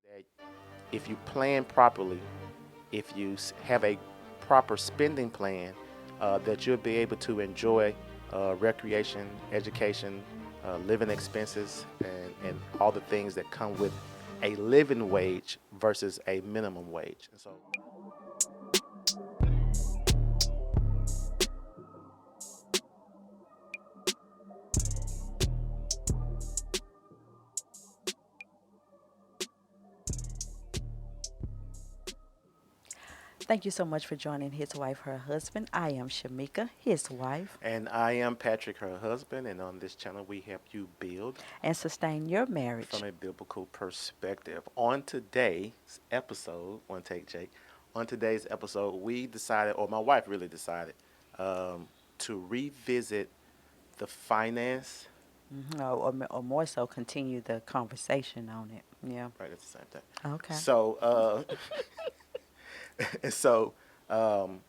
that if you plan properly, if you have a proper spending plan, that you'll be able to enjoy recreation, education, living expenses, and all the things that come with a living wage versus a minimum wage. And so, Thank you so much for joining his wife, her husband. I am Shamika, his wife, and I am Patrick, her husband, and on this channel we help you build and sustain your from marriage. a biblical perspective. On today's episode, one take, Jake. On today's episode, we decided, or my wife really decided, to revisit the finance. Or more so, continue the conversation on it. Yeah. Right, it's the same thing. Okay. So, and so, um,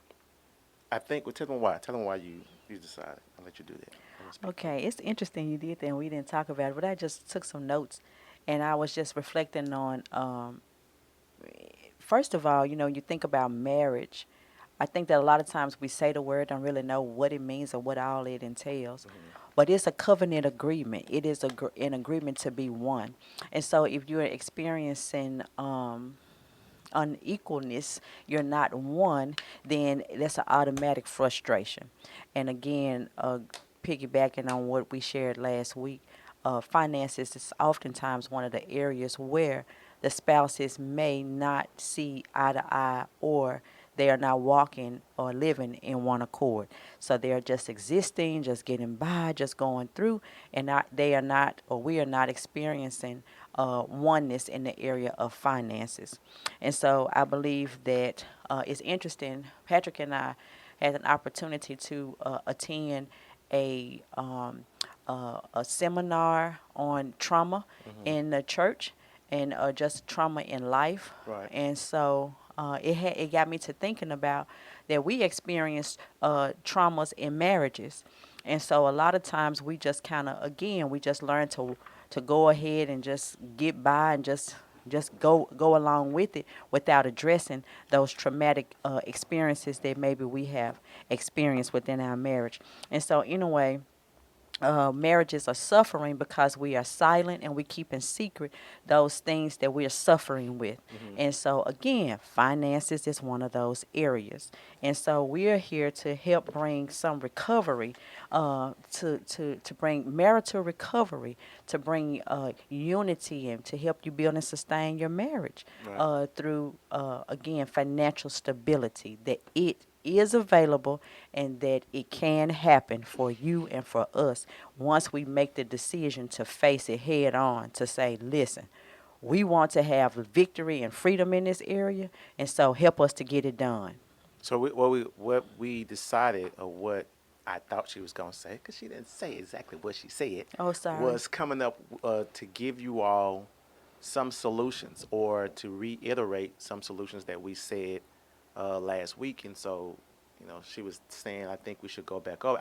I think. Well, tell them why. Tell them why you decided. I'll let you do that. I'm gonna speak for Okay. It's interesting you did that and we didn't talk about it, but I just took some notes and I was just reflecting on, first of all, you think about marriage. I think that a lot of times we say the word, don't really know what it means or what all it entails. you. But it's a covenant agreement. It is an agreement to be one. And so if you're experiencing unequalness, you're not one, then that's an automatic frustration. And again, piggybacking on what we shared last week, finances is oftentimes one of the areas where the spouses may not see eye to eye or they are not walking or living in one accord. So they're just existing, just getting by, just going through, and they are not, or we are not experiencing oneness in the area of finances. And so I believe that it's interesting. Patrick and I had an opportunity to attend a a seminar on trauma Mm-hmm. in the church and just trauma in life. Right. And so it got me to thinking about that we experience traumas in marriages. And so a lot of times we just kind of, again, we just learn to go ahead and just get by and just go along with it without addressing those traumatic experiences that maybe we have experienced within our marriage. And so in a way, marriages are suffering because we are silent and we keep in secret those things that we are suffering with. Mm-hmm. And so, again, finances is one of those areas. And so, we are here to help bring some recovery, to bring marital recovery, to bring unity, and to help you build and sustain your marriage Right. through, again, financial stability. That it is available and that it can happen for you and for us once we make the decision to face it head on, to say, listen, we want to have victory and freedom in this area, and so help us to get it done. So what we decided, or what I thought she was gonna say, because she didn't say exactly what she said, Oh, sorry. was coming up to give you all some solutions, or to reiterate some solutions that we said last week. And so, she was saying, I think we should go back over.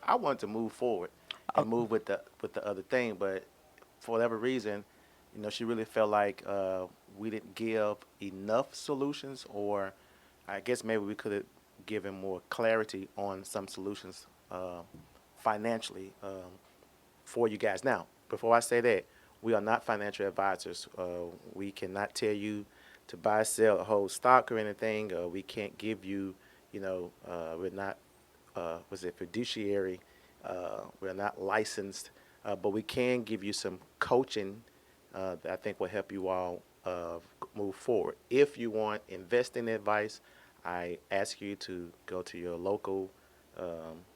I wanted to move forward Oh, and move with the other thing, but for whatever reason, she really felt like we didn't give enough solutions, or I guess maybe we could have given more clarity on some solutions financially, for you guys. Now, before I say that, we are not financial advisors. We cannot tell you to buy, sell, or hold stock or anything. We can't give you, we're not, was it fiduciary? We're not licensed, but we can give you some coaching that I think will help you all move forward. If you want investing advice, I ask you to go to your local,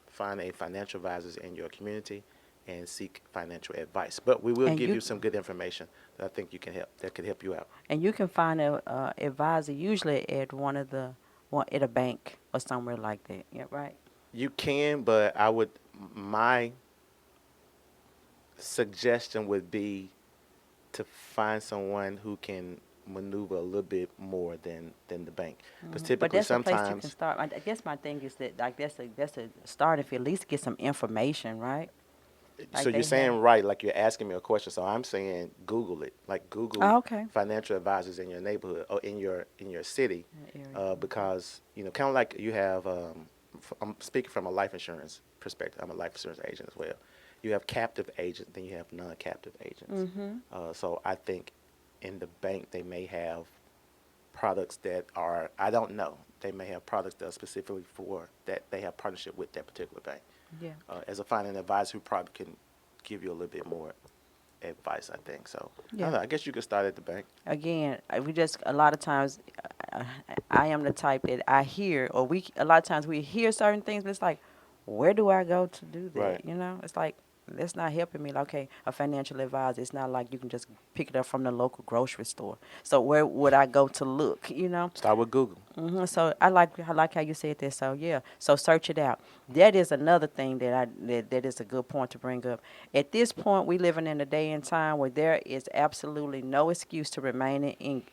find a financial advisors in your community and seek financial advice. But we will and give you you some good information that I think that could help you out. and you can find a advisor usually at one at a bank or somewhere like that. Yeah, right. You can, but my suggestion would be to find someone who can maneuver a little bit more than the bank, because But typically that's a place you can sometimes. start. I guess my thing is that like that's a start if you at least get some information, right? So Like you're they have. saying right, like you're asking me a question. So I'm saying Google it, like Google Oh, okay. financial advisors in your neighborhood or in your city, Area. because kind of like you have. I'm speaking from a life insurance perspective. I'm a life insurance agent as well. You have captive agents, then you have non-captive agents. Mm-hmm. So I think in the bank they may have products that are, I don't know. They may have products that are specifically for that they have partnership with that particular bank. Yeah. As a financial advisor who probably can give you a little bit more advice, I think. So I don't Yeah. know. I guess you could start at the bank. Again, we just a lot of times, uh, I am the type that I hear, or we a lot of times we hear certain things, but it's like, where do I go to do Right. that? It's like that's not helping me. Like, okay, a financial advisor. It's not like you can just pick it up from the local grocery store. So where would I go to look? Start with Google. So I like how you said that. So yeah, so search it out. That is another thing that is a good point to bring up. At this point, we living in a day and time where there is absolutely no excuse to remain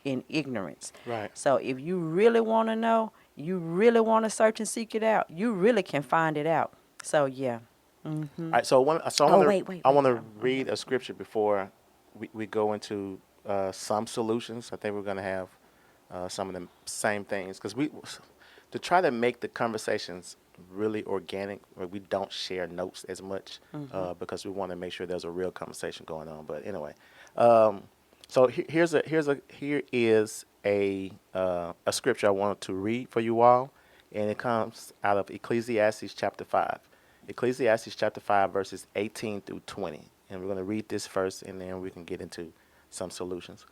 in ignorance. Right. So if you really want to know, you really want to search and seek it out, you really can find it out. So yeah. All right. So I Oh want to wait, wait, I wait. want to Go read ahead. a scripture before we go into some solutions. I think we're going to have some of the same things because we to try to make the conversations really organic, where we don't share notes as much because we want to make sure there's a real conversation going on. But anyway, um, so here is a scripture I wanted to read for you all, and it comes out of Ecclesiastes chapter 5. Ecclesiastes chapter 5 verses 18 through 20. And we're going to read this first, and then we can get into some solutions.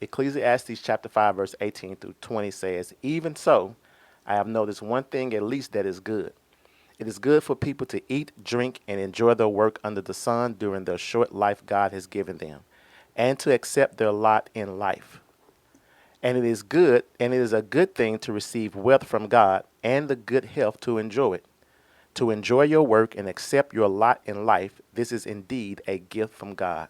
Ecclesiastes chapter 5 verse 18 through 20 says, "Even so, I have noticed one thing at least that is good. It is good for people to eat, drink, and enjoy their work under the sun during the short life God has given them, and to accept their lot in life. And it is a good thing to receive wealth from God and the good health to enjoy it. To enjoy your work and accept your lot in life, this is indeed a gift from God.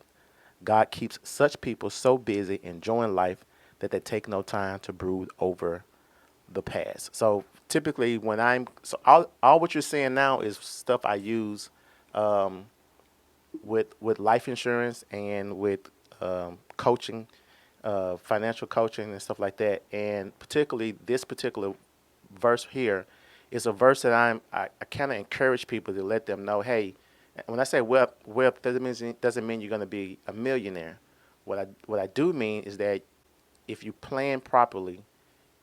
God keeps such people so busy enjoying life that they take no time to brood over the past." So typically, all what you're saying now is stuff I use um, with life insurance and with coaching, financial coaching and stuff like that. And particularly this particular verse here is a verse that I kind of encourage people to let them know, hey, when I say wealth doesn't mean you're going to be a millionaire. What I do mean is that if you plan properly,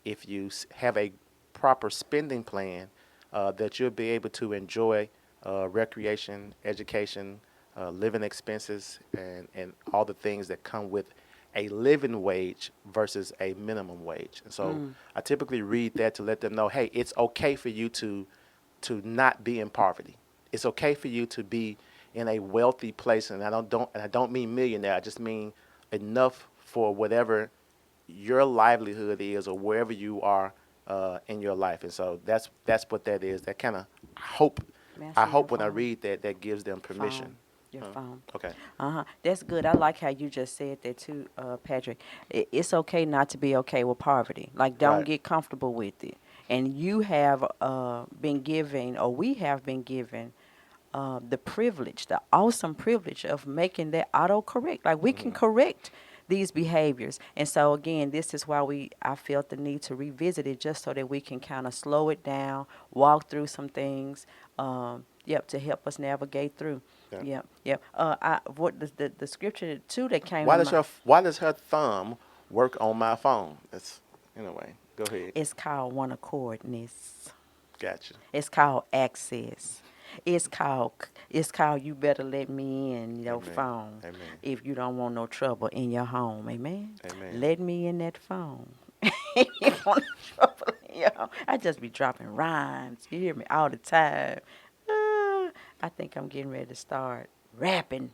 if you have a proper spending plan, that you'll be able to enjoy recreation, education, living expenses, and all the things that come with a living wage versus a minimum wage. And so I typically read that to let them know, hey, it's okay for you to not be in poverty. It's okay for you to be in a wealthy place, and I don't mean millionaire. I just mean enough for whatever your livelihood is or wherever you are in your life. And so that's what that is. That kind of hope May I I see your hope when I phone? read that that gives them permission. Phone. Your phone. Okay. That's good. I like how you just said that too, Patrick. It's okay not to be okay with poverty. Like, don't Right. get comfortable with it. And you have been given, or we have been given, the privilege, the awesome privilege of making that autocorrect. Like, we can Hmm. correct these behaviors. And so again, this is why I felt the need to revisit it, just so that we can kind of slow it down, walk through some things, yep, to help us navigate through. Yeah. Yep, yep. What the scripture too that came to mind. Why does her thumb work on my phone? That's anyway. Go ahead. It's called one accordness. Gotcha. It's called access. It's called you better let me in your Amen. phone Amen. if you don't want no trouble in your home. Amen. Amen. Let me in that phone. If you want no trouble in your home. I just be dropping rhymes. You hear me all the time. I think I'm getting ready to start rapping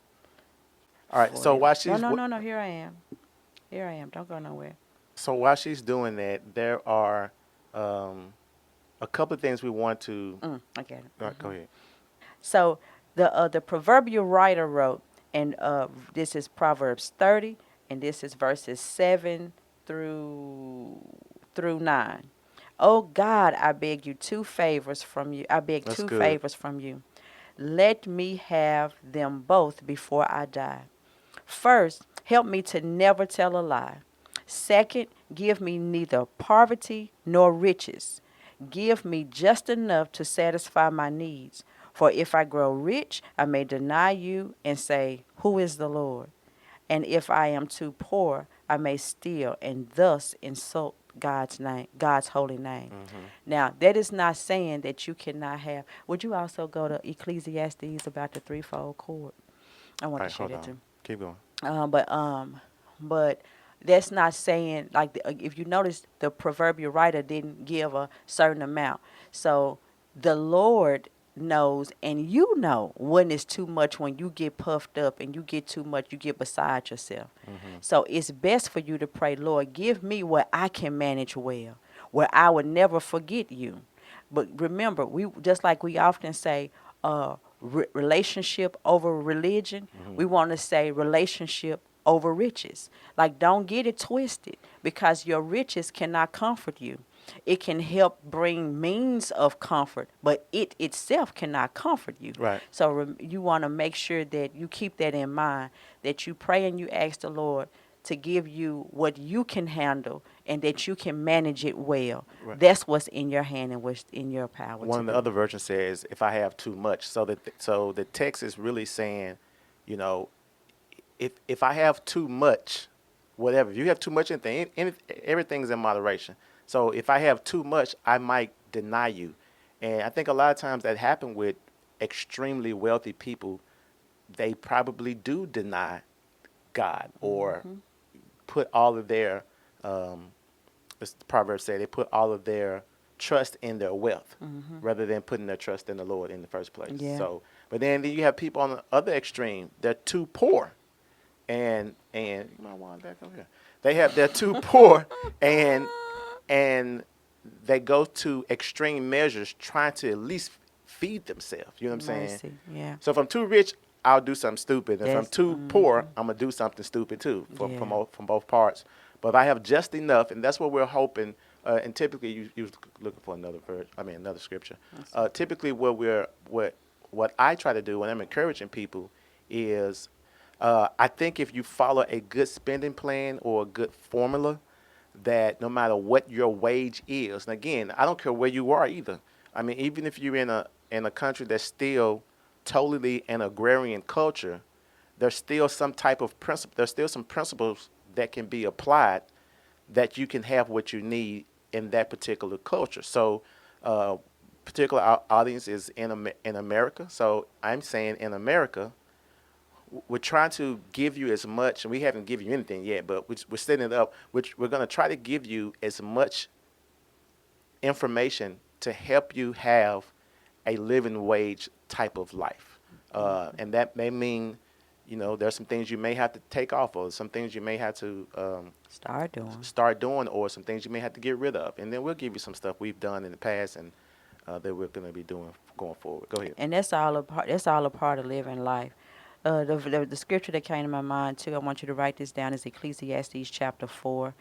All right. for them. No, no, no, no. Here I am. Here I am. Don't go nowhere. so while she's doing that, there are um, a couple of things we want to. I get it. All right, go ahead. So the proverbial writer wrote, and this is Proverbs 30, and this is verses 7 through 9. Oh God, I beg you two favors from you. I beg That's two good. favors from you. Let me have them both before I die. First, help me to never tell a lie. Second, give me neither poverty nor riches. Give me just enough to satisfy my needs. For if I grow rich, I may deny you and say, who is the Lord? And if I am too poor, I may steal and thus insult God's name, God's holy name. Mm-hmm. Now, that is not saying that you cannot have. Would you also go to Ecclesiastes about the threefold cord? I want All to right, share hold that on. too. Keep going. But that's not saying like if you notice the proverbial writer didn't give a certain amount. So the Lord knows, and you know when it's too much, when you get puffed up and you get too much, you get beside yourself. Mm-hmm. So it's best for you to pray, Lord, give me what I can manage well, where I would never forget you. But remember, we just like we often say, relationship over religion. Mm-hmm. We want to say relationship over riches. Like, don't get it twisted because your riches cannot comfort you. It can help bring means of comfort, but it itself cannot comfort you. Right. So you want to make sure that you keep that in mind, that you pray and you ask the Lord to give you what you can handle and that you can manage it well. Right. That's what's in your hand and what's in your power One to of the do. other versions says, "If I have too much," so the text is really saying, you know, if I have too much, whatever. If you have too much everything's in moderation. So if I have too much, I might deny you, and I think a lot of times that happen with extremely wealthy people. They probably do deny God or Hmm. put all of their, um, as the Proverbs say, they put all of their trust in their wealth Hmm. rather than putting their trust in the Lord in the first place. Yeah. So, but then you have people on the other extreme. They're too poor, and you might want back over here. They're too poor, and and they go to extreme measures trying to at least feed themselves. You know what I'm saying? Mercy. Yeah. So if I'm too rich, I'll do something stupid. If I'm That's too poor, I'm gonna do something stupid too yeah. from both parts. But if I have just enough, and that's what we're hoping. And typically, you looking for another verse. I mean, another scripture. Typically, what I try to do when I'm encouraging people is, I think if you follow a good spending plan or a good formula, that no matter what your wage is, and again, I don't care where you are either. I mean, even if you're in a country that's still totally an agrarian culture, there's still some type of principle. There's still some principles that can be applied that you can have what you need in that particular culture. So, particular audience is in America. So I'm saying in America, we're trying to give you as much, and we haven't given you anything yet, but we're setting it up. Which we're going to try to give you as much information to help you have a living wage type of life. And that may mean, there's some things you may have to take off, or some things you may have to Start doing. start doing, or some things you may have to get rid of. And then we'll give you some stuff we've done in the past and that we're going to be doing going forward. Go ahead. And that's all a part. That's all a part of living life. The scripture that came to my mind too. I want you to write this down. Is Ecclesiastes chapter 4,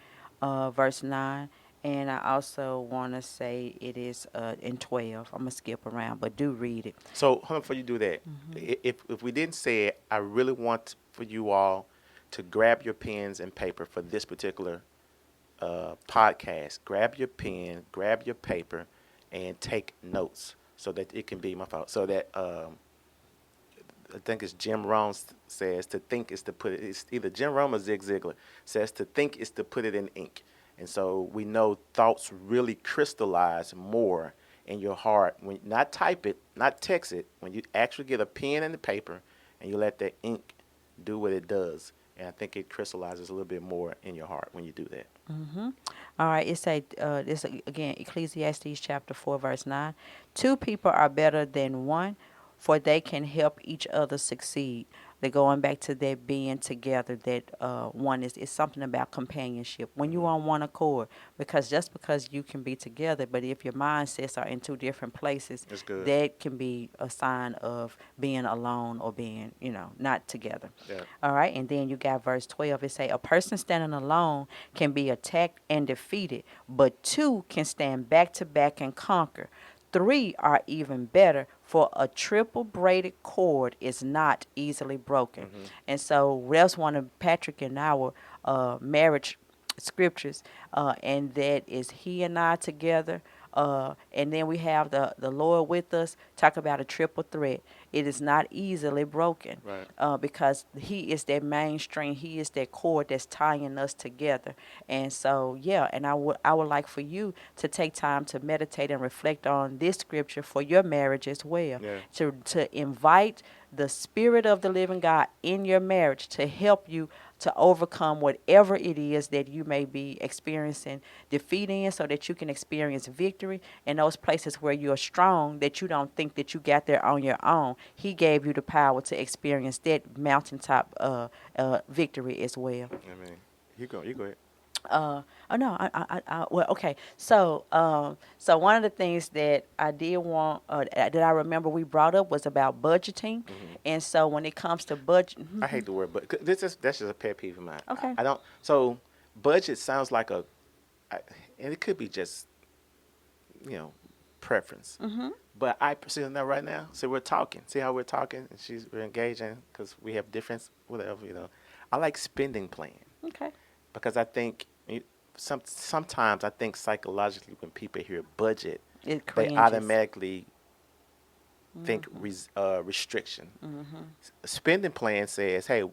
verse 9. And I also want to say it is in 12. I'm gonna skip around, but do read it. So, hold on, before you do that, Hmm. if we didn't say it, I really want for you all to grab your pens and paper for this particular podcast. Grab your pen, grab your paper, and take notes so that it can be my fault. So that I think it's Jim Rohn says to think is to put it. It's either Jim Rohn or Zig Ziglar says to think is to put it in ink. And so we know thoughts really crystallize more in your heart when not type it, not text it. When you actually get a pen and the paper, and you let the ink do what it does, and I think it crystallizes a little bit more in your heart when you do that. Hmm. All right. It say this again. Ecclesiastes chapter 4, verse 9. Two people are better than one, for they can help each other succeed. They're going back to that being together. That one is something about companionship. When you Hmm. on one accord, because just because you can be together, but if your mindsets are in two different places, That's good. that can be a sign of being alone or being, not together. Yeah. All right, and then you got verse 12. It say, a person standing alone can be attacked and defeated, but two can stand back to back and conquer. Three are even better, For a triple braided cord is not easily broken. Mm-hmm. And so that's one of Patrick and our marriage scriptures, and that is he and I together. And then we have the Lord with us. Talk about a triple threat. It is not easily broken, Right. because he is that main string. He is that cord that's tying us together. And so, yeah, and I would like for you to take time to meditate and reflect on this scripture for your marriage as well. Yeah. To invite the Spirit of the living God in your marriage to help you to overcome whatever it is that you may be experiencing defeat in, so that you can experience victory in those places where you're strong, that you don't think that you got there on your own. He gave you the power to experience that mountaintop victory as well. I mean, you go ahead. Oh no, well, okay. So one of the things that I did want, that I remember we brought up was about budgeting, Mm-hmm. and so when it comes to budget, I hate the word, but that's just a pet peeve of mine. okay. I don't. So budget sounds like and it could be just you know preference. Mm-hmm. But I see that right now. So we're talking. See how we're talking, and we're engaging because we have difference, whatever. I like spending plan Okay. because I think sometimes I think psychologically when people hear budget, It they cringes. automatically think restriction. Mm-hmm. Spending plan says, hey,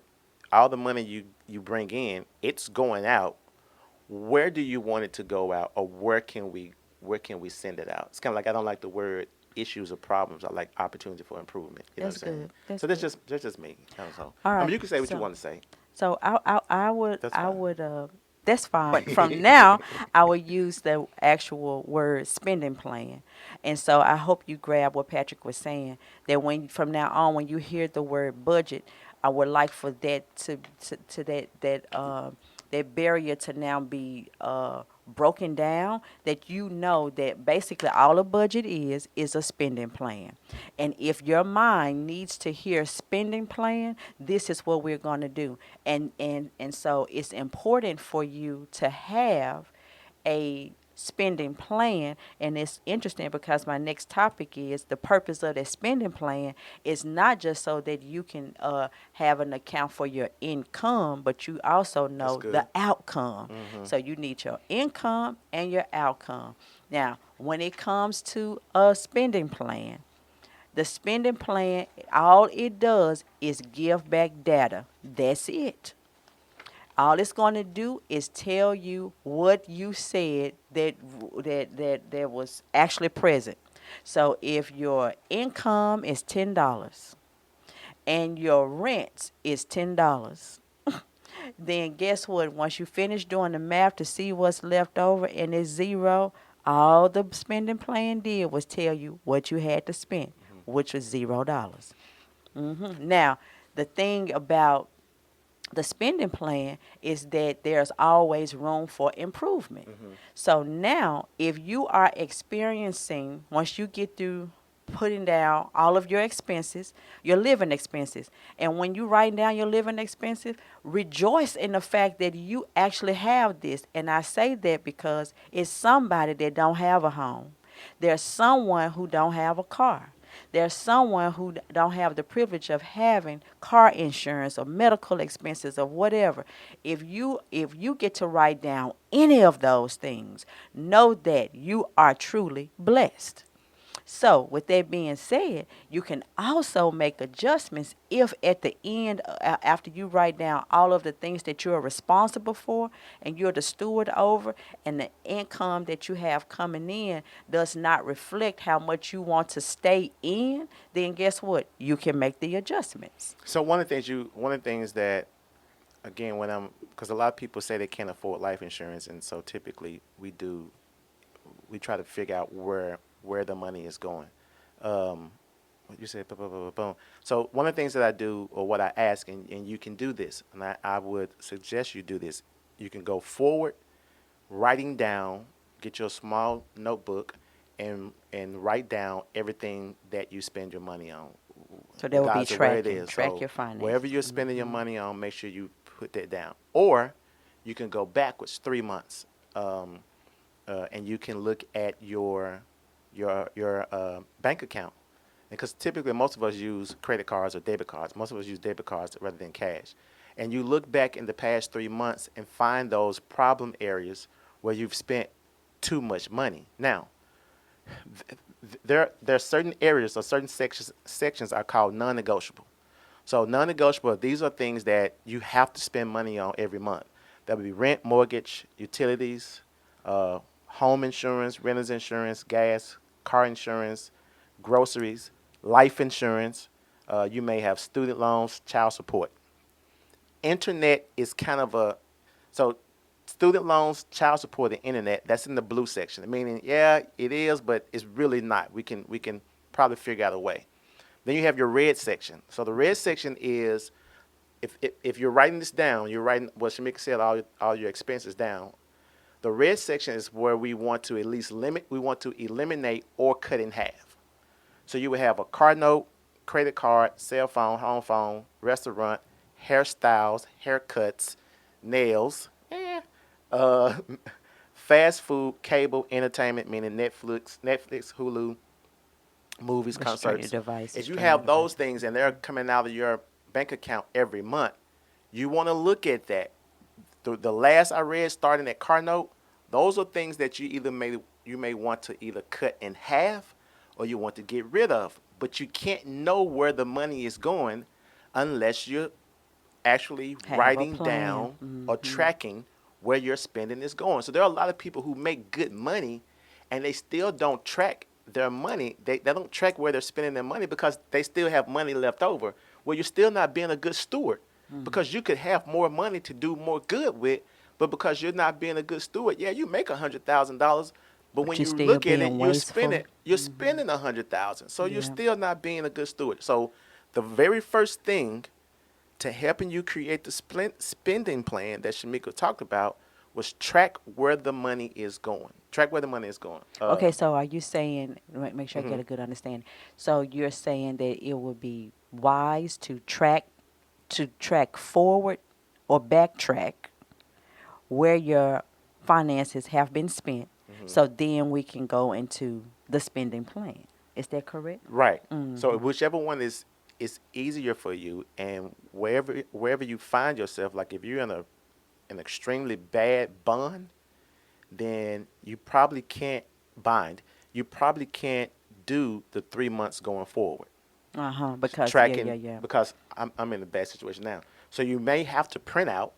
all the money you bring in, it's going out. Where do you want it to go out, or where can we send it out? It's kind of like I don't like the word issues or problems. I like opportunity for improvement. You know That's what I'm saying? good. That's So that's good. just me. That's all. All I mean, right. you can say what you So want to say. So I would That's I fine. would that's fine. But from now I will use the actual word spending plan. And so I hope you grab what Patrick was saying, that when from now on when you hear the word budget, I would like for that to that barrier to now be broken down, that you know that basically all a budget is a spending plan. And if your mind needs to hear spending plan, this is what we're going to do. And so it's important for you to have a spending plan. And it's interesting because my next topic is the purpose of that spending plan is not just so that you can have an account for your income, but you also That's know the good. outcome. Mm-hmm. So you need your income and your outcome. Now when it comes to a spending plan, the spending plan, all it does is give back data. That's it. All it's going to do is tell you what you said that was actually present. So if your income is $10 and your rent is $10, then guess what? Once you finish doing the math to see what's left over and it's zero, all the spending plan did was tell you what you had to spend, Mm-hmm. which was $0. Now, the thing about the spending plan is that there's always room for improvement. Mm-hmm. So now, if you are experiencing, once you get through putting down all of your expenses, your living expenses, and when you write down your living expenses, rejoice in the fact that you actually have this. And I say that because it's somebody that don't have a home. There's someone who don't have a car. There's someone who don't have the privilege of having car insurance or medical expenses or whatever. If you get to write down any of those things, know that you are truly blessed. So, with that being said, you can also make adjustments if at the end, after you write down all of the things that you're responsible for and you're the steward over, and the income that you have coming in does not reflect how much you want to stay in, then guess what? You can make the adjustments. So one of the things that again because a lot of people say they can't afford life insurance, and so typically we try to figure out where the money is going. What you said, boom, boom, boom, boom, boom. So one of the things that I do, or what I ask, and you can do this, and I would suggest you do this. You can go forward, writing down, get your small notebook, and write down everything that you spend your money on, So that would be regardless of where it tracking, is. track So your wherever finances. you're spending your money on, make sure you put that down. Or you can go backwards 3 months. And you can look at your bank account Because typically most of us use credit cards or debit cards. Most of us use debit cards rather than cash. And you look back in the past 3 months and find those problem areas where you've spent too much money. Now, there are certain areas or certain sections are called non-negotiable. So non-negotiable, these are things that you have to spend money on every month. That would be rent, mortgage, utilities, uh, home insurance, renter's insurance, gas, car insurance, groceries, life insurance. You may have student loans, child support. Internet is kind of a so student loans, child support, and internet. That's in the blue section. Meaning, yeah, it is, but it's really not. We can probably figure out a way. Then you have your red section. So the red section is if you're writing this down, you're writing what Shamika said, all your expenses down. The red section is where we want to at least limit. We want to eliminate or cut in half. So you would have a car note, credit card, cell phone, home phone, restaurant, hairstyles, haircuts, nails, uh, fast food, cable, entertainment, meaning Netflix, Hulu, movies, Restricted concerts. devices, If you streaming have those devices. things and they're coming out of your bank account every month, you want to look at that. The last I read, starting at car note, those are things that you may want to either cut in half or you want to get rid of. But you can't know where the money is going unless you're actually Have a writing plan. down or Hmm. tracking where your spending is going. So there are a lot of people who make good money and they still don't track their money. They don't track where they're spending their money because they still have money left over. Well, you're still not being a good steward because you could have more money to do more good with, but because you're not being a good steward, yeah, you make $100,000, but But when you you still look at it, being wasteful. you're spending 100,000. So you're Yeah. still not being a good steward. So the very first thing to helping you create the spending plan that Shamika talked about was track where the money is going. Track where the money is going. Okay, so are you saying, make sure I get Mhm. a good understanding. So you're saying that it would be wise to track forward or backtrack where your finances have been spent, Mhm. so then we can go into the spending plan. Is that correct? Right. So Mm-hmm. whichever one is easier for you, and wherever you find yourself, like if you're in an extremely bad bond, then you probably can't bind. You probably can't do the 3 months going forward. Uh-huh. Because yeah, yeah, Tracking yeah. because I'm in a bad situation now. So you may have to print out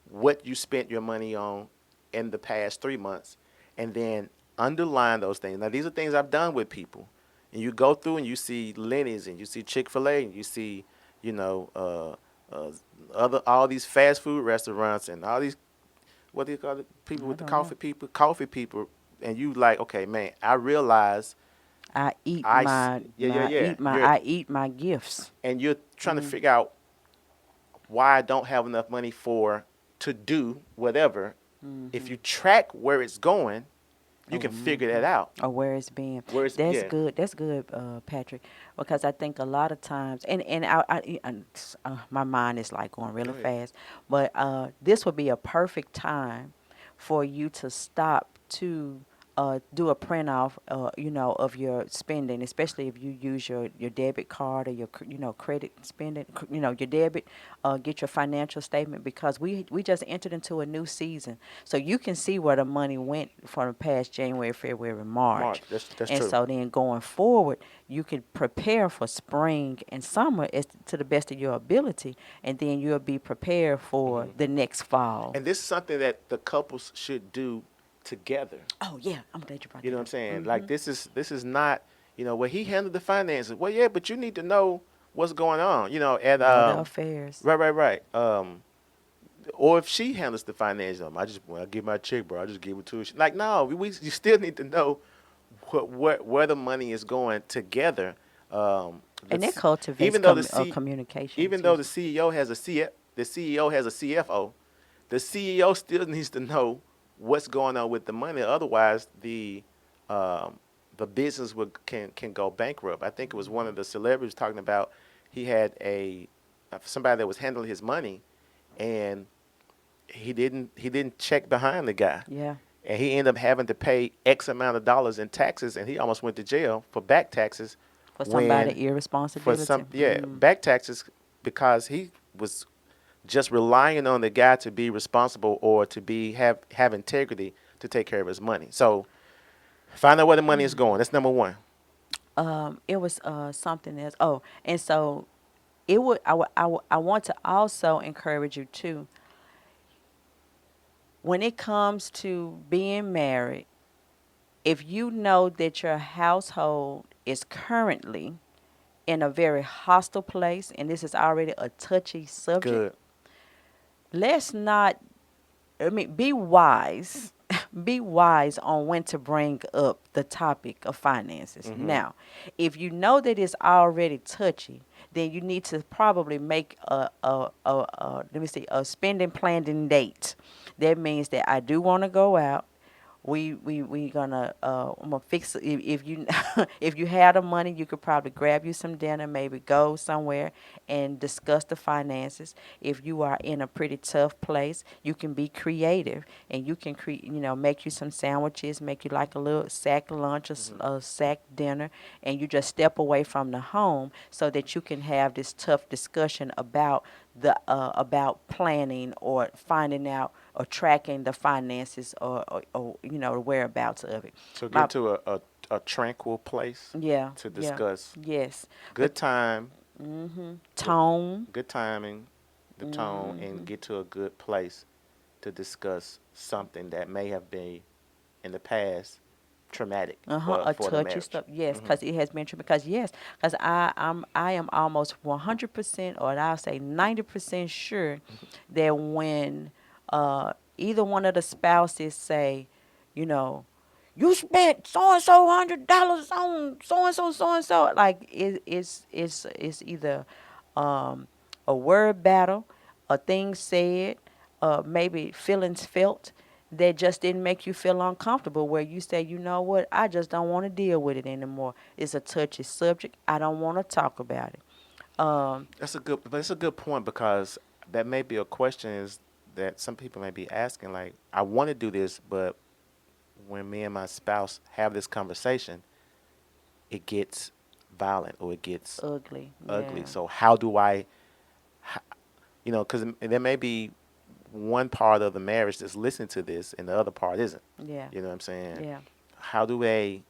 what you spent your money on in the past 3 months and then underline those things. Now these are things I've done with people. And you go through and you see Lenny's and you see Chick-fil-A and you see, you know, other all these fast food restaurants and all these what do you call it? People I with the don't know. coffee people, and you like, okay, man, I realize I eat I, s- my yeah, yeah, my yeah. eat my I eat my gifts. And you're trying to figure out why I don't have enough money to do whatever. If Mm-hmm. you track where it's going, you Oh, can figure mm-hmm. that out. Or where it's been. Where it's That's yeah. good. That's good, Patrick. Because I think a lot of times, and my mind is like going Go really ahead. fast, but this would be a perfect time for you to stop to do a print off, of your spending, especially if you use your debit card or your credit spending, your debit. Get your financial statement because we just entered into a new season, so you can see where the money went from the past January, February, March, March. That's and true. so then going forward, you can prepare for spring and summer as to the best of your ability, and then you'll be prepared for Hmm. the next fall. And this is something that the couples should do together. Oh yeah, I'm glad you brought You know that what I'm up. saying? Like Mm-hmm. this is not, well, he handled the finances. Well, yeah, but you need to know what's going on. And Know the affairs. right. Or if she handles the finances, when I get my check, bro, I just give it to her. Like, no, you still need to know where the money is going together. Um, And that this, cultivates even though communication. even though Excuse the me. CEO has the CEO has a CFO, the CEO still needs to know what's going on with the money. Otherwise, um, the business can go bankrupt. I think it was one of the celebrities talking about he had somebody that was handling his money, and he didn't check behind the guy, Yeah. and he ended up having to pay X amount of dollars in taxes, and he almost went to jail for back taxes for when somebody for irresponsibility. some, yeah, back taxes, because he was just relying on the guy to be responsible or to be have integrity to take care of his money. So find out where the money is going. That's number one. It was something else. Oh, and so it would. I want to also encourage you too. When it comes to being married, if you know that your household is currently in a very hostile place, and this is already a touchy subject, Good. let's not, I mean, be wise. Be wise on when to bring up the topic of finances. Mm-hmm. Now, if you know that it's already touchy, then you need to probably make let me see, a spending planning date. That means that I do want to go out. We gonna I'm gonna fix it. If you if you had the money, you could probably grab you some dinner, maybe go somewhere and discuss the finances. If you are in a pretty tough place, you can be creative and you can make you some sandwiches, make you like a little sack lunch or Mm-hmm. a sack dinner, and you just step away from the home so that you can have this tough discussion about planning or finding out or tracking the finances or the whereabouts of it. So My get to a tranquil place Yeah, to yeah, discuss. yes. Good But time, good, tone. good timing, the tone, and get to a good place to discuss something that may have been in the past traumatic A for the touchy marriage. stuff, yes, Mm-hmm. because it has been true. Because yes, because I am almost 100%, or I'll say 90% sure that when either one of the spouses say, you know, you spent so and so $100 on so and so, like it's either a word battle, a thing said, maybe feelings felt that just didn't make you feel uncomfortable, where you say, you know what, I just don't want to deal with it anymore. It's a touchy subject. I don't want to talk about it. Um, But it's a good point, because that may be a question is that some people may be asking. Like, I want to do this, but when me and my spouse have this conversation, it gets violent or it gets ugly. ugly. Yeah. So how do I, because there may be one part of the marriage that's listening to this and the other part isn't. Yeah. You know what I'm saying? Yeah. How do they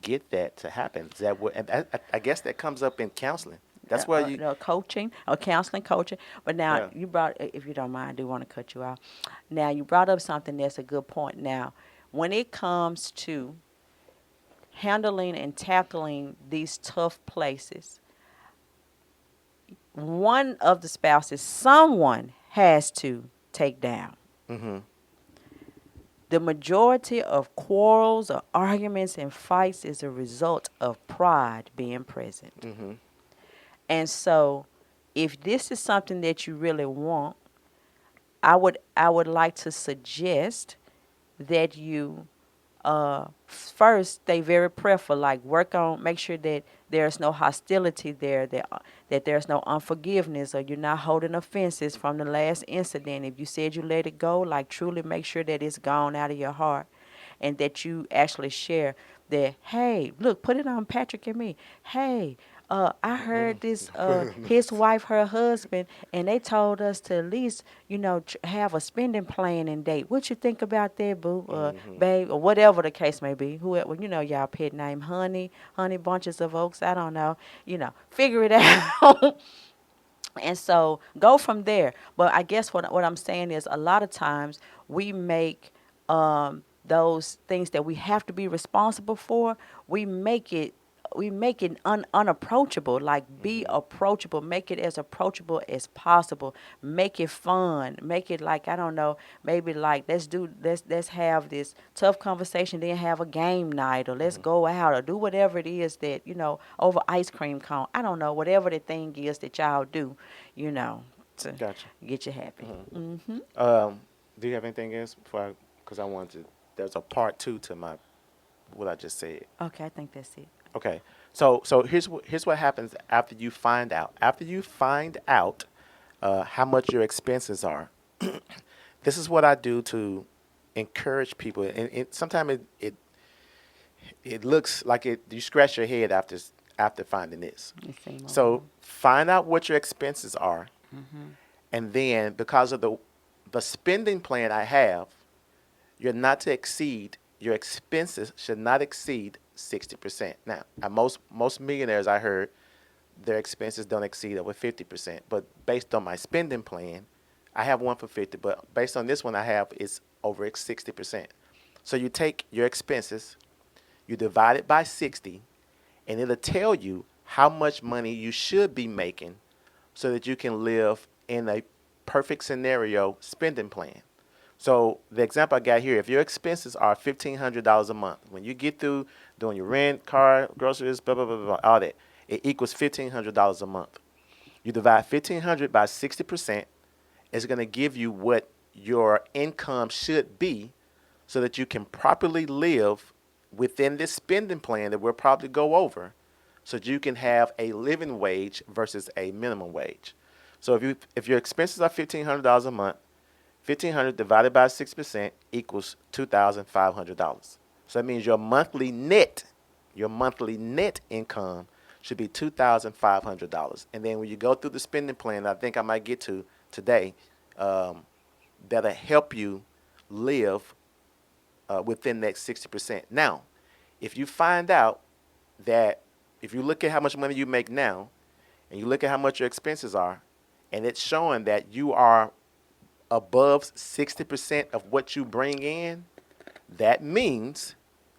get that to happen? Is that what? And I guess that comes up in counseling. That's where you. Coaching or counseling coaching. But now Yeah. you brought, if you don't mind, I do want to cut you off. Now you brought up something that's a good point. Now, when it comes to handling and tackling these tough places, one of the spouses, someone has to take down. Mm-hmm. The majority of quarrels or arguments and fights is a result of pride being present. Mm-hmm. And so, if this is something that you really want, I would like to suggest that you first stay very prayerful, like make sure that there's no hostility there, that there's no unforgiveness, or you're not holding offenses from the last incident. If you said you let it go, like truly make sure that it's gone out of your heart, and that you actually share that, hey, look, put it on Patrick and me. Hey, I heard this, his wife, her husband, and they told us to at least, have a spending plan and date. What you think about that, boo, Mm-hmm. babe, or whatever the case may be? Whoever, y'all pet name, honey bunches of oaks. I don't know. Figure it out. And so go from there. But I guess what I'm saying is, a lot of times we make those things that we have to be responsible for, we make it unapproachable. Like, be Mm-hmm. approachable, make it as approachable as possible, make it fun, make it like, I don't know, maybe like, let's have this tough conversation, then have a game night, or let's Mm-hmm. go out, or do whatever it is that, over ice cream cone, I don't know, whatever the thing is that y'all do, you know to Gotcha. get you happy. Mm-hmm. Hmm. Do you have anything else before? Because I wanted to. There's a part two to my what I just said. Okay, I think that's it. Okay. So here's what happens after you find out. After you find out how much your expenses are, this is what I do to encourage people. And sometimes it looks like it. You scratch your head after finding this. Let's see more. So find out what your expenses are, Mm-hmm. and then because of the spending plan I have, you're not to exceed your expenses should not exceed 60%. Now, most millionaires I heard their expenses don't exceed over 50%. But based on my spending plan, I have one for 50, but based on this one I have it's over 60%. So you take your expenses, you divide it by 60, and it'll tell you how much money you should be making so that you can live in a perfect scenario spending plan. So the example I got here, if your expenses are $1,500 a month, when you get through doing your rent, car, groceries, blah blah blah blah, all that, it equals $1,500 a month. You divide 1,500 by 60%, it's going to give you what your income should be, so that you can properly live within this spending plan that we'll probably go over, so that you can have a living wage versus a minimum wage. So if your expenses are $1,500 a month, 1,500 divided by 6% equals $2,500. So that means your monthly net income should be $2,500. And then when you go through the spending plan, I think I might get to today, um, that'll help you live within that 60%. Now, if you find out that if you look at how much money you make now and you look at how much your expenses are, and it's showing that you are above 60% of what you bring in, that means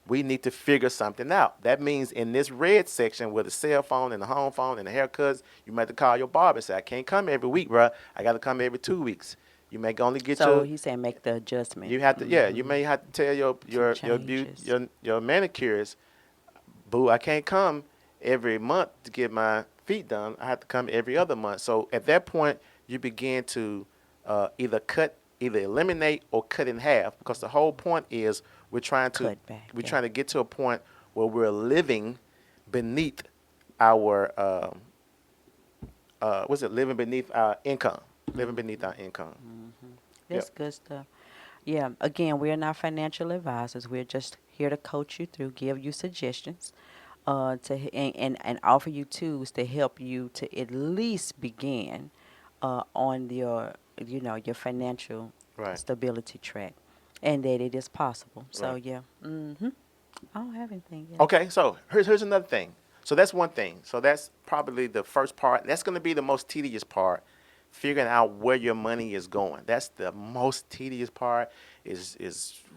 we need to figure something out. That means in this red section with the cell phone and the home phone and the haircuts, you might have to call your barber and say, I can't come every week, bro. I got to come every 2 weeks. You may only get So your, he's saying make the adjustment. you have to, yeah, you Mm-hmm. may have to tell Some your beauty, changes. your manicurist, boo, I can't come every month to get my feet done. I have to come every other month. So at that point, you begin to either eliminate or cut in half, because the whole point is we're trying to Cut back. we're Yeah. trying to get to a point where we're living beneath our what's it? Living beneath our income. Living beneath our income. Mm-hmm. Yep. That's good stuff. Yeah. Again, we're not financial advisors. We're just here to coach you through, give you suggestions, and offer you tools to help you to at least begin on your financial Right. stability track, and that it is possible. So Right. yeah. Mm-hmm. I don't have anything else. Okay, so here's another thing. So that's one thing. So that's probably the first part. That's going to be the most tedious part, figuring out where your money is going. That's the most tedious part. Is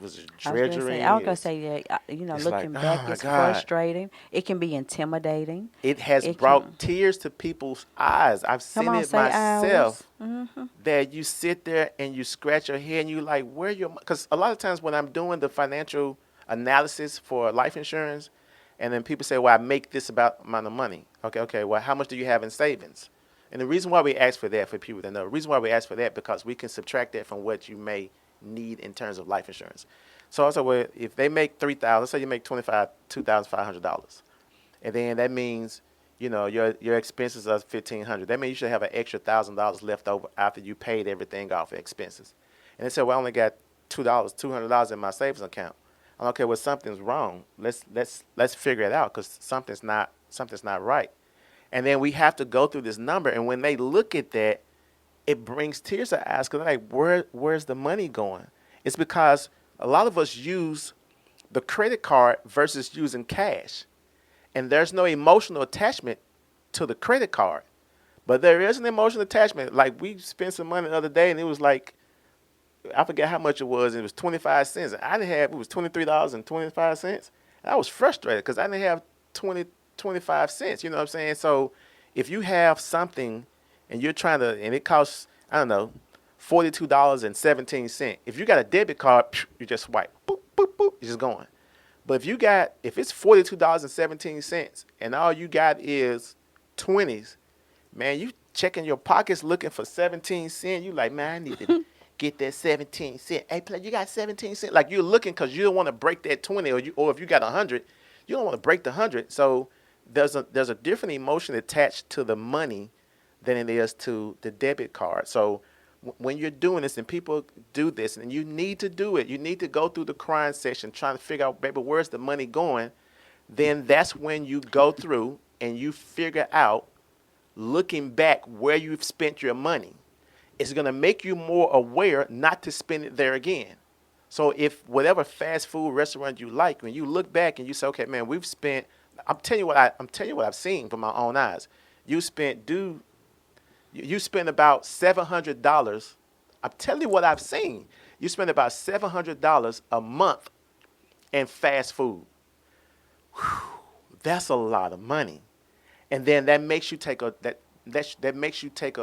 was it I drudgery? was gonna say that It's like, looking oh back my is God. frustrating. It can be intimidating. It has It can. brought tears to people's eyes. I've Come seen on, it say hours. myself. Mm-hmm. That you sit there and you scratch your head and you like, where your, because a lot of times when I'm doing the financial analysis for life insurance, and then people say, well, I make this about amount of money. Okay, well, how much do you have in savings? And the reason why we ask for that, for people to know, the reason why we ask for that, because we can subtract that from what you may need in terms of life insurance. So I said, well, if they make 3,000, let's say you make $2,500, and then that means, your expenses are 1,500. That means you should have an extra $1,000 left over after you paid everything off expenses. And they said, well, I only got $200 in my savings account. I'm okay. Well, something's wrong. Let's figure it out, because something's not right. And then we have to go through this number, and when they look at that, it brings tears to their eyes, because they're like, where's the money going? It's because a lot of us use the credit card versus using cash, and there's no emotional attachment to the credit card, but there is an emotional attachment. Like, we spent some money the other day, and it was like, I forget how much it was, and it was 25 cents. I didn't have, it was $23.25. And I was frustrated because I didn't have 25 cents. You know what I'm saying? So if you have something and you're trying to, and it costs, I don't know, $42.17. If you got a debit card, you just swipe, boop, boop, boop, it's just going. But if it's $42.17 and all you got is 20s, man, you checking your pockets looking for 17 cents. You like, man, I need to get that 17 cent. Hey, play, you got 17 cents. Like, you're looking because you don't want to break that 20, or if you got 100, you don't want to break the 100. So there's a different emotion attached to the money than it is to the debit card. So when you're doing this, and people do this, and you need to do it, you need to go through the crying session trying to figure out, baby, where's the money going? Then that's when you go through and you figure out, looking back, where you've spent your money, it's going to make you more aware not to spend it there again. So if whatever fast food restaurant you like, when you look back and you say, okay, man, we've spent, I'm telling you what I've seen from my own eyes. You spent, dude, you spent about $700. I'm telling you what I've seen. You spend about $700 a month in fast food. That's a lot of money. And then that makes you take that makes you take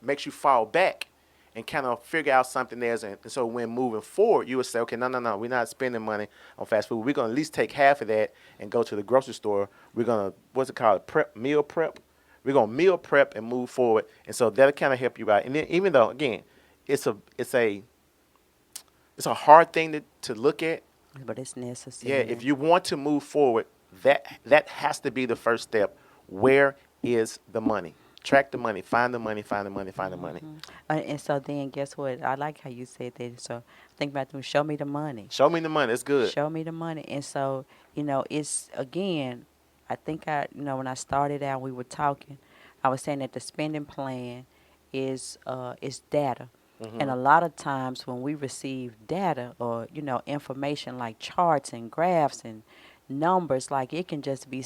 makes you fall back and kind of figure out something else. And so when moving forward, you would say, okay, no, we're not spending money on fast food. We're going to at least take half of that and go to the grocery store. We're going to, what's it called, meal prep. We're going to meal prep and move forward. And so that'll kind of help you out. And then even though, again, it's a hard thing to look at. But it's Yeah, necessary. if you want to move forward, that has to be the first step. Where is the money? Track the money, find the money, find the money, find the money. And so then guess what? I like how you said that. So think about them. Show me the money. Show me the money. It's good. Show me the money. And so, it's again, I think when I started out, we were talking, I was saying that the spending plan is data. And a lot of times when we receive data or, information like charts and graphs and numbers, like it can just be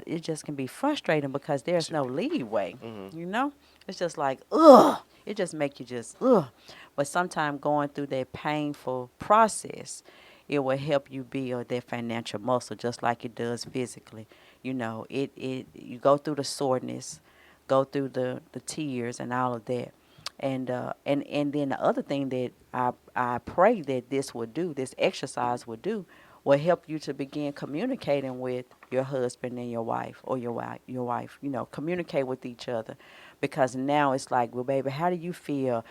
it just can be frustrating because there's no leeway, you know? It's just like, ugh. It just make you just, ugh. But sometimes going through that painful process, it will help you build that financial muscle just like it does physically. You go through the soreness, go through the tears and all of that. And then the other thing that I pray that this exercise will help you to begin communicating with your husband and your wife, or your wife, communicate with each other, because now it's like, well, baby, how do you feel?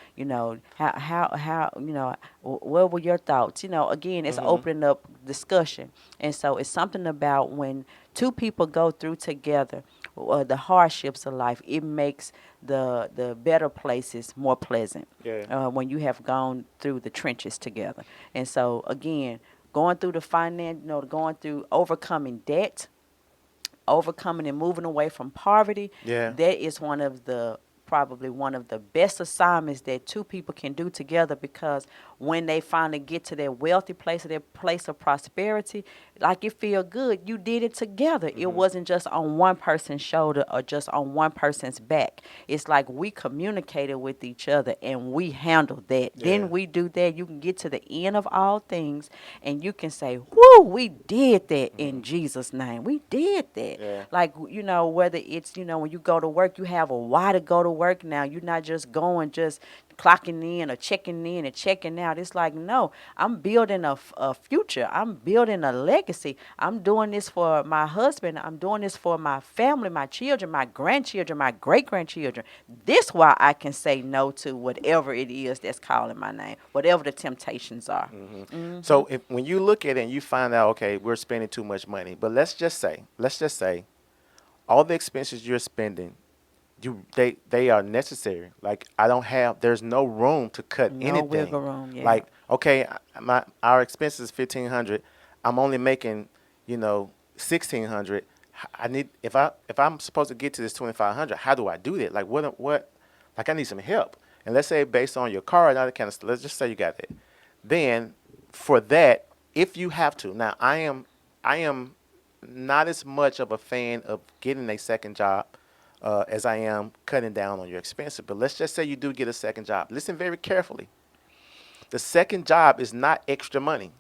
What were your thoughts? Again, it's opening up discussion. And so it's something about when two people go through together the hardships of life, it makes the better places more pleasant. Yeah. When you have gone through the trenches together. And so again, going through the finance, going through overcoming debt, overcoming and moving away from poverty, Yeah. that is probably one of the best assignments that two people can do together, because when they finally get to their wealthy place, or their place of prosperity, like it feel good. You did it together. It wasn't just on one person's shoulder or just on one person's back. It's like we communicated with each other and we handled that. Yeah. Then we do that. You can get to the end of all things and you can say, whoo, we did that in Jesus' name. We did that. Yeah. Like, whether it's, when you go to work, you have a why to go to work now. You're not just going, just clocking in or checking in and checking out. It's like, no, I'm building a future. I'm building a legacy. I'm doing this for my husband. I'm doing this for my family, my children, my grandchildren, my great-grandchildren. This why I can say no to whatever it is that's calling my name, whatever the temptations are. So when you look at it and you find out, okay, we're spending too much money, but let's just say, all the expenses you're spending, they are necessary. Like there's no room to cut No anything. wiggle room, yeah. Like, okay, our expenses is $1,500. I'm only making, $1,600. I need, if I'm supposed to get to this $2,500, how do I do that? Like what like I need some help. And let's say based on your car and all that kind of stuff, let's just say you got that. Then for that, if you have to, now I am not as much of a fan of getting a second job as I am cutting down on your expenses. But let's just say you do get a second job. Listen very carefully. The second job is not extra money.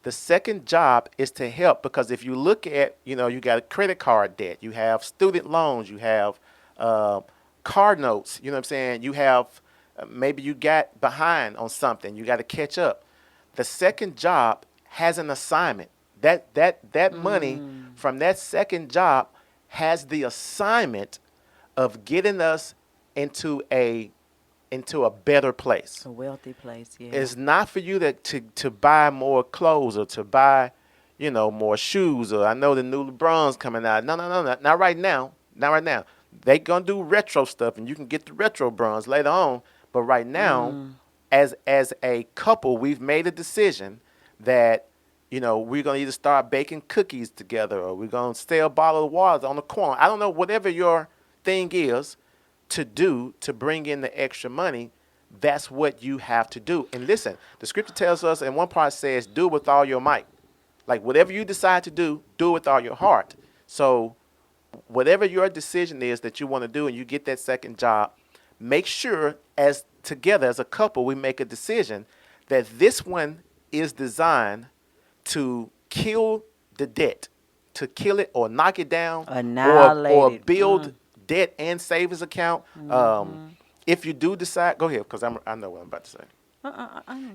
The second job is to help, because if you look at, you got a credit card debt, you have student loans, you have car notes, you know what I'm saying? You have, maybe you got behind on something, you got to catch up. The second job has an assignment. That money from that second job has the assignment of getting us into a better place. A wealthy place, yeah. It's not for you to buy more clothes or to buy, more shoes, or I know the new LeBron's coming out. No, not right now. Not right now. They gonna do retro stuff, and you can get the retro bronze later on. But right now, as a couple, we've made a decision that we're gonna either start baking cookies together, or we're gonna sell a bottle of water on the corner. I don't know, whatever your thing is to do to bring in the extra money, that's what you have to do. And listen, the scripture tells us, and one part says, do it with all your might. Like whatever you decide to do it with all your heart. So whatever your decision is that you want to do and you get that second job, make sure as together as a couple we make a decision that this one is designed to kill the debt, to kill it or knock it down, or Annihilated. build debt and savings account. If you do decide, go ahead, because I know what I'm about to say.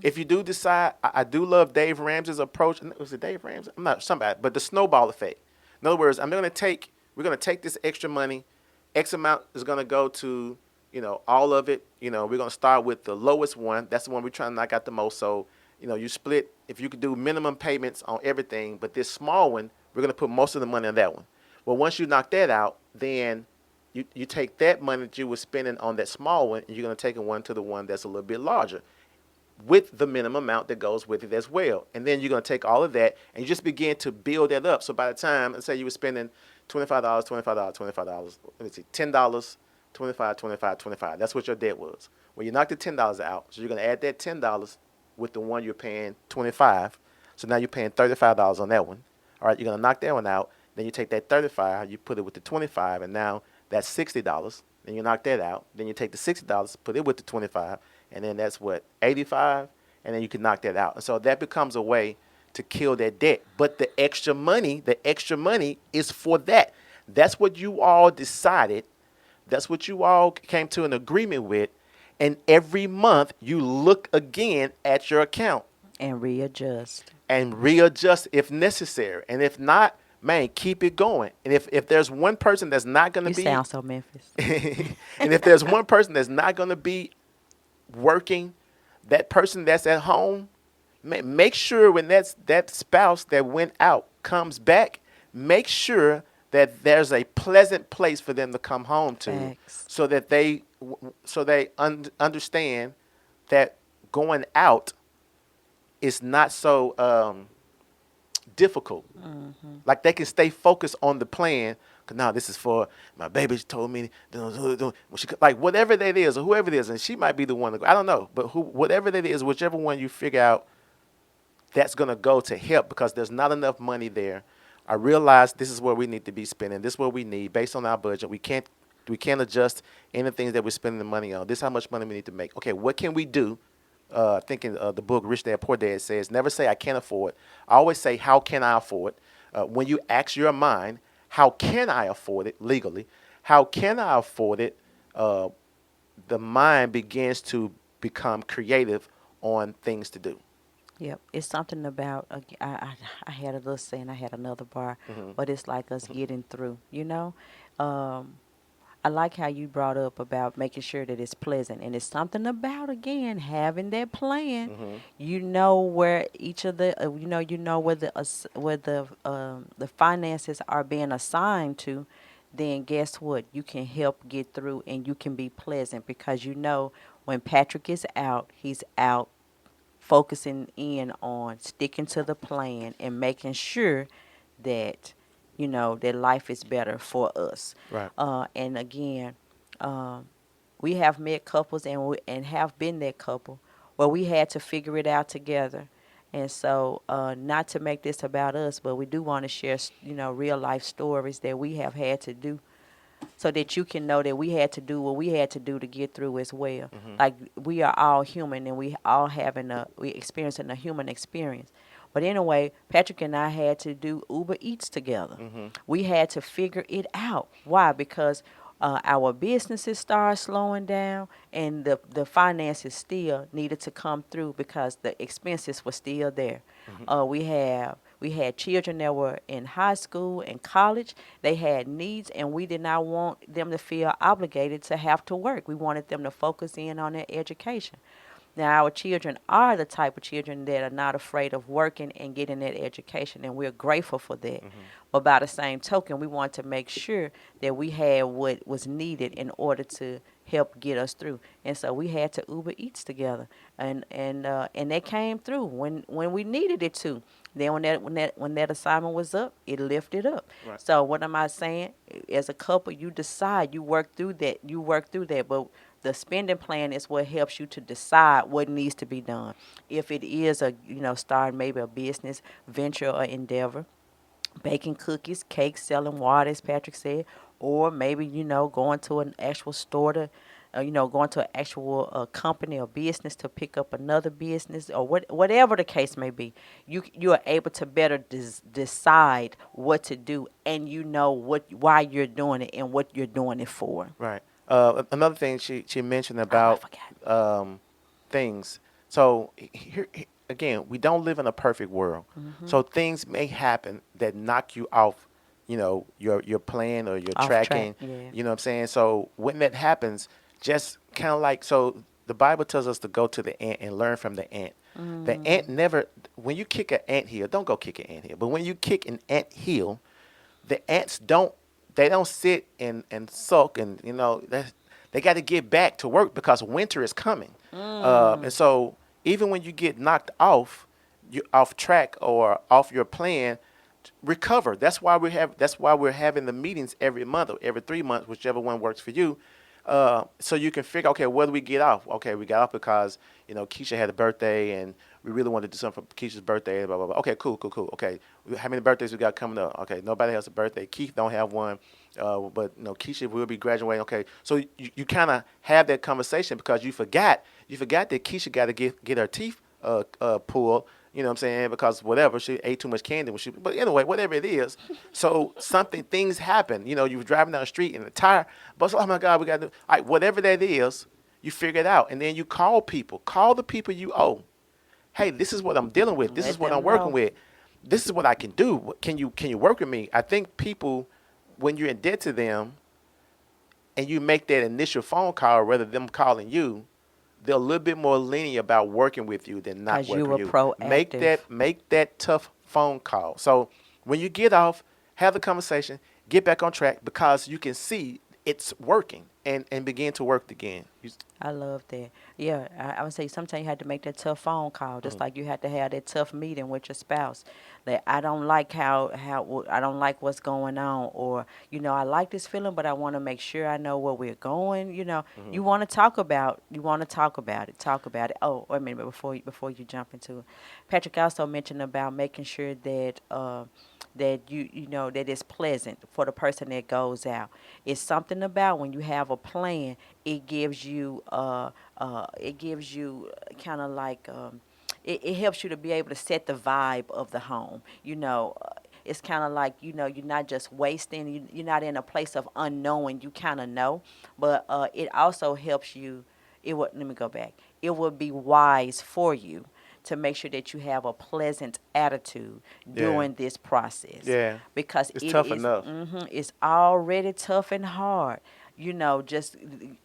If you do decide, I do love Dave Ramsey's approach. Was it Dave Ramsey? I'm not somebody, but the snowball effect. In other words, we're gonna take this extra money. X amount is gonna go to, all of it. We're gonna start with the lowest one. That's the one we're trying to knock out the most. So, you split. If you could do minimum payments on everything, but this small one, we're gonna put most of the money on that one. Well, once you knock that out, then you take that money that you were spending on that small one, and you're gonna take one to the one that's a little bit larger, with the minimum amount that goes with it as well. And then you're going to take all of that and you just begin to build that up. So by the time, let's say you were spending $25, $25, $25, let me see, $10, 25, 25, 25. That's what your debt was. Well, you knock the $10 out, so you're going to add that $10 with the one you're paying 25. So now you're paying $35 on that one. All right, you're going to knock that one out. Then you take that 35, you put it with the 25, and now that's $60. Then you knock that out. Then you take the $60, put it with the 25, and then that's what, 85, and then you can knock that out. And so that becomes a way to kill that debt. But the extra money is for that. That's what you all decided. That's what you all came to an agreement with. And every month you look again at your account And readjust. and readjust if necessary. And if not, man, keep it going. And if there's one person that's not going to You be, sound so Memphis. and if there's one person that's not going to be working, that person that's at home, make sure when that spouse that went out comes back, make sure that there's a pleasant place for them to come home to. Facts. So that they understand that going out is not so difficult. Like they can stay focused on the plan. Cause now this is for my baby. She told me, when she, like whatever that is, or whoever it is, and she might be the one to go. I don't know, but whatever that is, whichever one you figure out, that's gonna go to help because there's not enough money there. I realize this is where we need to be spending. This is what we need based on our budget. We can't adjust any things that we're spending the money on. This is how much money we need to make. Okay, what can we do? Thinking the book Rich Dad Poor Dad says, never say I can't afford. I always say, how can I afford? When you ask your mind, how can I afford it legally? How can I afford it? The mind begins to become creative on things to do. Yep, it's something about. I had a little saying. I had another bar, but it's like us getting through. I like how you brought up about making sure that it's pleasant, and it's something about again having that plan. You know where each of the, where the finances are being assigned to. Then guess what? You can help get through, and you can be pleasant because when Patrick is out, he's out focusing in on sticking to the plan and making sure that that life is better for us. Right. And again, we have met couples and have been that couple where we had to figure it out together. And so, not to make this about us, but we do want to share, real life stories that we have had to do so that you can know that we had to do what we had to do to get through as well. Like we are all human and we all we experiencing a human experience. But anyway, Patrick and I had to do Uber Eats together. We had to figure it out. Why? Because our businesses started slowing down and the finances still needed to come through because the expenses were still there. We had children that were in high school and college. They had needs, and we did not want them to feel obligated to have to work. We wanted them to focus in on their education. Now, our children are the type of children that are not afraid of working and getting that education, and we're grateful for that. Hmm. But by the same token, we want to make sure that we had what was needed in order to help get us through. And so we had to Uber Eats together, and that came through when we needed it to. Then when that assignment was up, it lifted up. Right. So what am I saying? As a couple, you decide, you work through that, but the spending plan is what helps you to decide what needs to be done. If it is starting maybe a business venture or endeavor, baking cookies, cakes, selling water, as Patrick said, or maybe going to an actual store to, going to an actual company or business to pick up another business, or whatever the case may be. You are able to better decide what to do, and why you're doing it and what you're doing it for. Right. Another thing she mentioned Oh, I about forgot. um, things. So here again, we don't live in a perfect world. Hmm. So things may happen that knock you off, your plan or your Off track. tracking. Yeah. You know what I'm saying? So when that happens, just kind of like so the Bible tells us to go to the ant and learn from the ant. The ant Mm. never when you kick an ant hill, don't go kick an ant hill. But when you kick an ant hill, the ants don't sit and sulk and they got to get back to work because winter is coming. And Mm. so even when you get knocked off, you off track or off your plan, recover. That's why we're having the meetings every month or every 3 months, whichever one works for you. So you can figure, okay, where do we get off? Okay, we got off because Keisha had a birthday and we really wanted to do something for Keisha's birthday. Blah blah blah. Okay, cool, cool, cool. Okay, how many birthdays we got coming up? Okay, nobody has a birthday. Keith don't have one, but Keisha will be graduating. Okay, so you kind of have that conversation because you forgot that Keisha got to get her teeth pulled. You know what I'm saying? Because whatever, she ate too much candy when but anyway, whatever it is. So things happen. You were driving down the street and the tire busts. Oh my God, we got to do, all right, whatever that is, you figure it out. And then you call the people you owe. Hey, this is what I'm dealing with. This is Let what I'm them working know. with. This is what I can do. Can you work with me? I think people, when you're in debt to them and you make that initial phone call rather than them calling you, they're a little bit more lenient about working with you than not Because you working were with you. Make proactive. that tough phone call. So when you get off, have the conversation, get back on track because you can see it's working and begin to work again. I love that. Yeah, I would say sometimes you had to make that tough phone call, just Mhm. like you had to have that tough meeting with your spouse. That I don't like I don't like what's going on, or I like this feeling, but I want to make sure I know where we're going. Mhm. You want to talk about talk about it. Oh, wait a minute, before you jump into it, Patrick also mentioned about making sure that that that it's pleasant for the person that goes out. It's something about when you have a plan, it gives you kind of like it helps you to be able to set the vibe of the home. It's kind of like you're not just wasting. You're not in a place of unknowing. You kind of know, but it also helps you. Let me go back. It would be wise for you to make sure that you have a pleasant attitude Yeah. during this process, Yeah. because It's it tough is enough. it's already tough and hard. Just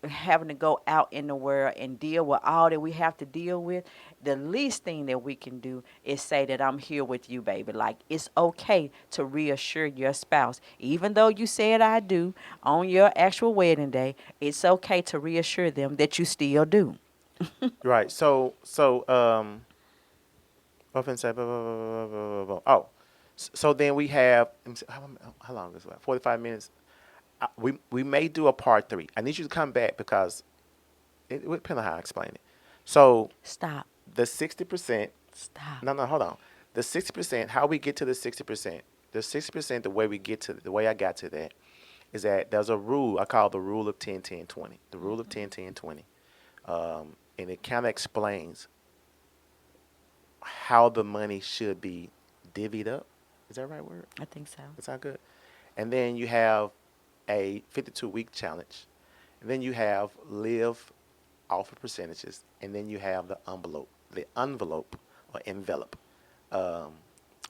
having to go out in the world and deal with all that we have to deal with. The least thing that we can do is say that I'm here with you, baby. Like, it's okay to reassure your spouse, even though you said I do on your actual wedding day. It's okay to reassure them that you still do. Right. So what can I say? Blah, blah, blah, blah, blah, blah, blah. Oh, so then we have. Let me see, how long is it? 45 minutes. We may do a part three. I need you to come back because it would depend on how I explain it. So Stop. the 60%. Stop. No, no, hold on. The 60%. How we get to the 60%? The 60%. The way I got to that is that there's a rule I call the rule of 10, 10, 20. The rule of 10, 10, 20. And it kind of explains how the money should be divvied up. Is that the right word? I think so. That sound good? And then you have a 52-week challenge. And then you have live off of percentages. And then you have the envelope or envelope um,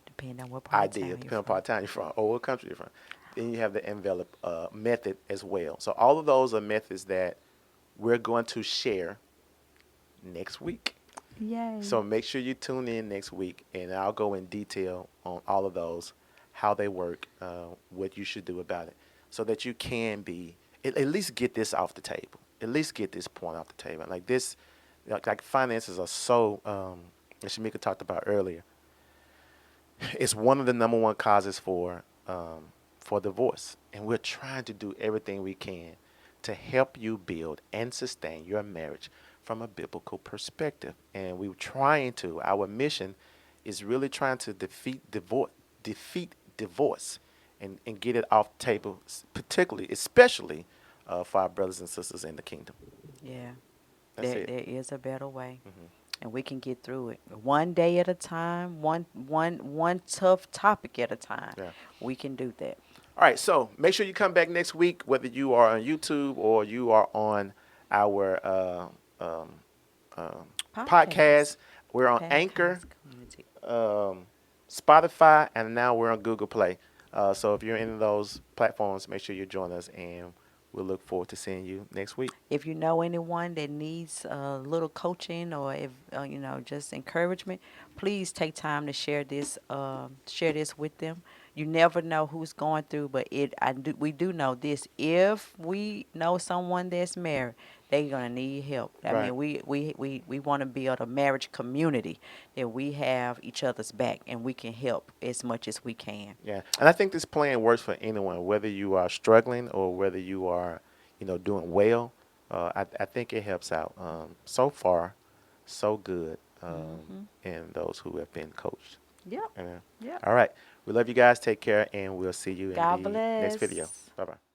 Depending on what part of idea, town you're depending on from. what time you're from or what country you're from. Then you have the envelope method as well. So all of those are methods that we're going to share next week. Yay. So make sure you tune in next week, and I'll go in detail on all of those, how they work, what you should do about it, so that you can be at least get this off the table. At least get this point off the table. Like this, like finances are so. As Shamika talked about earlier, it's one of the number one causes for divorce, and we're trying to do everything we can to help you build and sustain your marriage from a biblical perspective. And we're trying to. Our mission is really trying to defeat divorce, and get it off the table, particularly, especially for our brothers and sisters in the kingdom. Yeah. That's it. There is a better way. Hmm. And we can get through it one day at a time, one tough topic at a time. Yeah. We can do that. All right, so make sure you come back next week, whether you are on YouTube or you are on our um, Podcast. podcast. We're on Anchor, Podcast community. Spotify, and now we're on Google Play. So if you're in those platforms, make sure you join us, and we'll look forward to seeing you next week. If you know anyone that needs a little coaching, or if just encouragement, please take time to share this with them. You never know who's going through, but we do know this: if we know someone that's married, they're gonna need help. I Right. mean, we want to build a marriage community that we have each other's back, and we can help as much as we can. Yeah, and I think this plan works for anyone, whether you are struggling or whether you are, doing well. I think it helps out. So far, so good, Hmm. in those who have been coached. Yep. Amen. Yep. All right, we love you guys. Take care, and we'll see you in God the next video. bless. Bye bye.